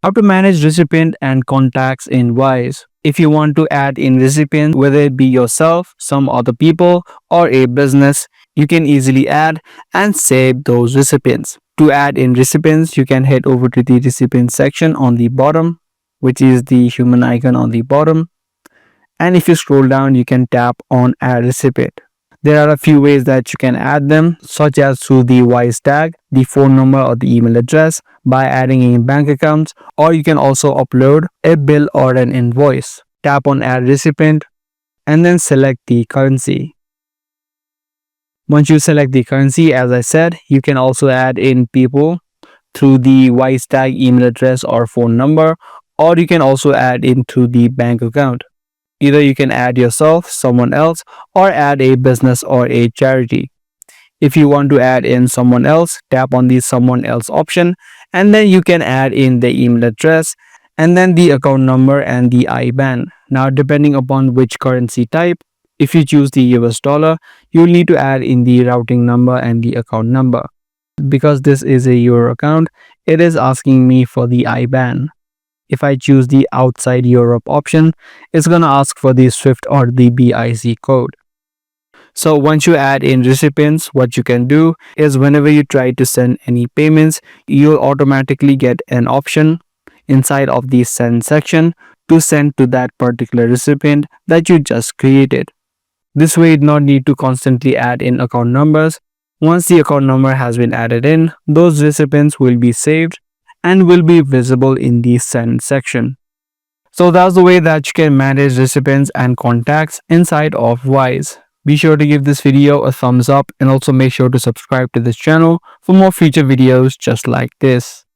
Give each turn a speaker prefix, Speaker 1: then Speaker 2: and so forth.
Speaker 1: How to manage recipient and contacts in Wise. If you want to add in recipients, whether it be yourself, some other people, or a business, you can easily add and save those recipients. To add in recipients, you can head over to the recipient section on the bottom, which is the human icon on the bottom. And if you scroll down, you can tap on add recipient. There are a few ways that you can add them, such as through the Wise tag, the phone number or the email address, by adding in bank accounts, or you can also upload a bill or an invoice. Tap on add recipient and then select the currency. Once you select the currency, as I said, you can also add in people through the Wise tag email address or phone number, or you can also add in through the bank account. Either you can add yourself, someone else, or add a business or a charity. If you want to add in someone else, tap on the someone else option, and then you can add in the email address and then the account number and the IBAN. Now, depending upon which currency type, if you choose the US dollar, you'll need to add in the routing number and the account number. Because this is a Euro account, it is asking me for the IBAN. If I choose the outside Europe option, it's going to ask for the SWIFT or the BIC code. So once you add in recipients, what you can do is whenever you try to send any payments, you'll automatically get an option inside of the send section to send to that particular recipient that you just created. This way you do not need to constantly add in account numbers. Once the account number has been added in, those recipients will be saved and will be visible in the send section. So that's the way that you can manage recipients and contacts inside of Wise. Be sure to give this video a thumbs up and also make sure to subscribe to this channel for more future videos just like this.